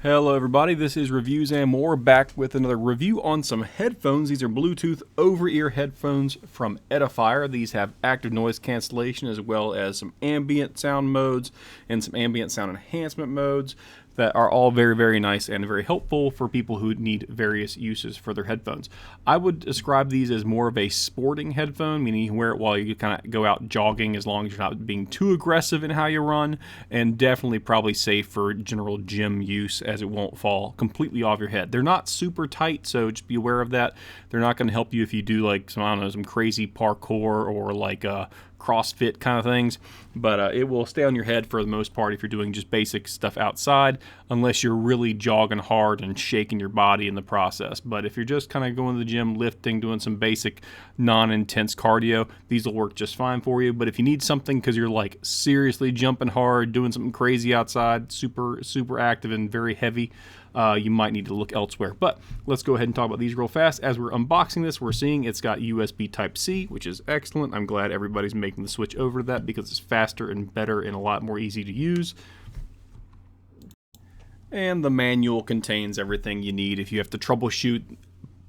Hello everybody, this is Reviews and More, back with another review on some headphones. These are Bluetooth over-ear headphones from Edifier. These have active noise cancellation as well as some ambient sound modes and some ambient sound enhancement modes that are all very, very nice and very helpful for people who need various uses for their headphones. I would describe these as more of a sporting headphone, meaning you can wear it while you kind of go out jogging as long as you're not being too aggressive in how you run, and definitely probably safe for general gym use as it won't fall completely off your head. They're not super tight, so just be aware of that. They're not going to help you if you do like some, I don't know, some crazy parkour or like CrossFit kind of things, but it will stay on your head for the most part if you're doing just basic stuff outside, unless you're really jogging hard and shaking your body in the process. But if you're just kind of going to the gym, lifting, doing some basic non-intense cardio, these will work just fine for you. But if you need something because you're like seriously jumping hard, doing something crazy outside, super active and very heavy, you might need to look elsewhere. But let's go ahead and talk about these real fast. As we're unboxing this, we're seeing it's got USB Type-C, which is excellent. I'm glad everybody's making the switch over to that because it's faster and better and a lot more easy to use. And the manual contains everything you need if you have to troubleshoot.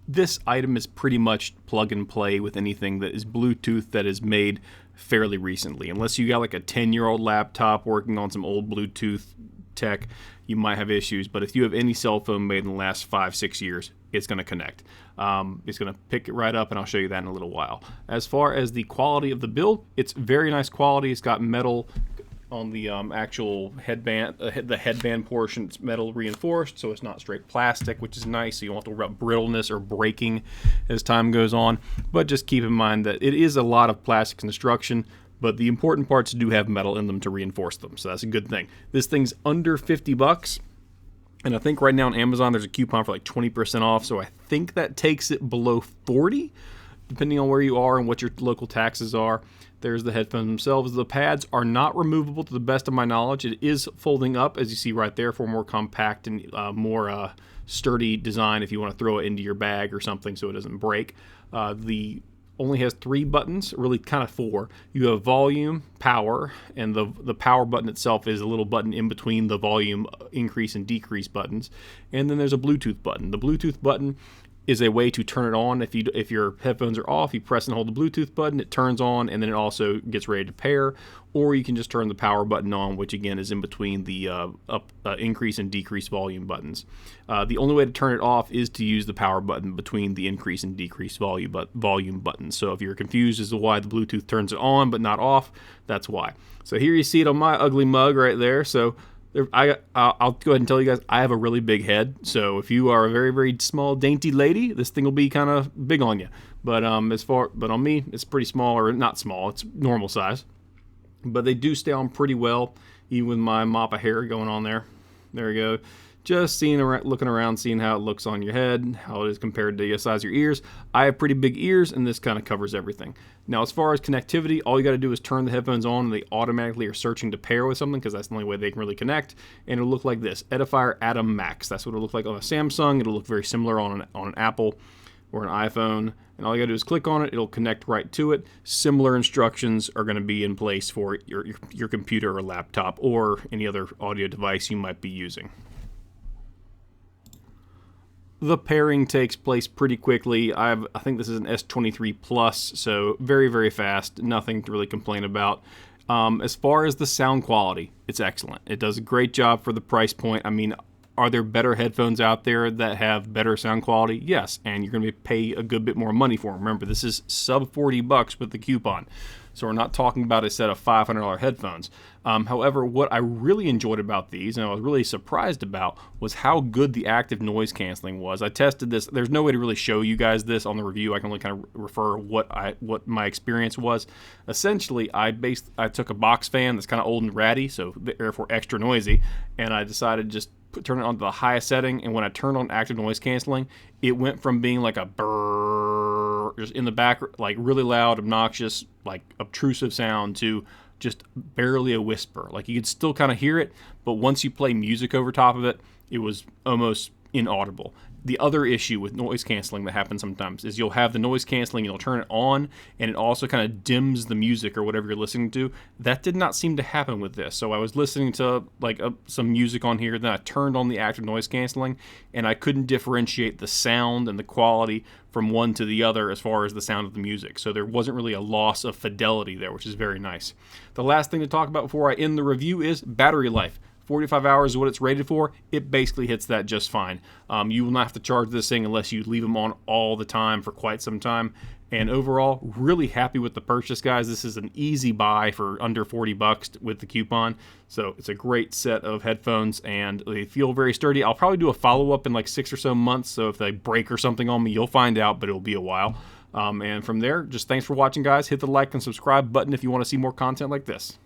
This item is pretty much plug and play with anything that is Bluetooth that is made fairly recently. Unless you got like a 10-year-old laptop working on some old Bluetooth tech, you might have issues. But if you have any cell phone made in the last 5-6 years, it's going to connect. It's going to pick it right up, and I'll show you that in a little while. As far as the quality of the build, it's very nice quality. It's got metal on the actual headband, the headband portion. It's metal reinforced, so it's not straight plastic, which is nice, so you won't have to worry about brittleness or breaking as time goes on. But just keep in mind that it is a lot of plastic construction, but the important parts do have metal in them to reinforce them, so that's a good thing. This thing's under $50, and I think right now on Amazon there's a coupon for like 20% off, so I think that takes it below $40, depending on where you are and what your local taxes are. There's the headphones themselves. The pads are not removable to the best of my knowledge. It is folding up, as you see right there, for a more compact and more sturdy design if you want to throw it into your bag or something so it doesn't break. The only has 3 buttons, really kind of 4. You have volume, power, and the power button itself is a little button in between the volume increase and decrease buttons. And then there's a Bluetooth button. The Bluetooth button is a way to turn it on. If your headphones are off, you press and hold the Bluetooth button, it turns on, and then it also gets ready to pair. Or you can just turn the power button on, which again is in between the increase and decrease volume buttons. The only way to turn it off is to use the power button between the increase and decrease volume buttons. So if you're confused as to why the Bluetooth turns it on but not off, that's why. So here you see it on my ugly mug right there. So I'll go ahead and tell you guys, I have a really big head, so if you are a very, very small, dainty lady, this thing will be kind of big on you. But on me, it's pretty small, or not small, it's normal size. But they do stay on pretty well, even with my mop of hair going on there. There we go. Just looking around, seeing how it looks on your head, how it is compared to the size of your ears. I have pretty big ears, and this kind of covers everything. Now, as far as connectivity, all you got to do is turn the headphones on, and they automatically are searching to pair with something, because that's the only way they can really connect. And it'll look like this: Edifier Atom Max. That's what it'll look like on a Samsung. It'll look very similar on an Apple or an iPhone. And all you got to do is click on it. It'll connect right to it. Similar instructions are going to be in place for your computer or laptop or any other audio device you might be using. The pairing takes place pretty quickly. I think this is an S23 Plus, so very, very fast. Nothing to really complain about. As far as the sound quality, it's excellent. It does a great job for the price point. I mean, are there better headphones out there that have better sound quality? Yes, and you're going to pay a good bit more money for them. Remember, this is sub $40 with the coupon. So we're not talking about a set of $500 headphones. However, what I really enjoyed about these, and I was really surprised about, was how good the active noise canceling was. I tested this. There's no way to really show you guys this on the review. I can only kind of refer what my experience was. Essentially, I took a box fan that's kind of old and ratty, so therefore extra noisy, and I decided just turn it on to the highest setting. And when I turned on active noise canceling, it went from being like a brrrr, just in the back, like really loud, obnoxious, like obtrusive sound, to just barely a whisper. Like you could still kind of hear it, but once you play music over top of it, it was almost inaudible. The other issue with noise canceling that happens sometimes is you'll have the noise canceling and you'll turn it on and it also kind of dims the music or whatever you're listening to. That did not seem to happen with this. So I was listening to like some music on here, then I turned on the active noise canceling and I couldn't differentiate the sound and the quality from one to the other as far as the sound of the music. So there wasn't really a loss of fidelity there, which is very nice. The last thing to talk about before I end the review is battery life. 45 hours is what it's rated for. It basically hits that just fine. You will not have to charge this thing unless you leave them on all the time for quite some time. And overall, really happy with the purchase, guys. This is an easy buy for under 40 bucks with the coupon. So it's a great set of headphones and they feel very sturdy. I'll probably do a follow-up in like 6 or so months. So if they break or something on me, you'll find out, but it'll be a while. And from there, just thanks for watching, guys. Hit the like and subscribe button if you want to see more content like this.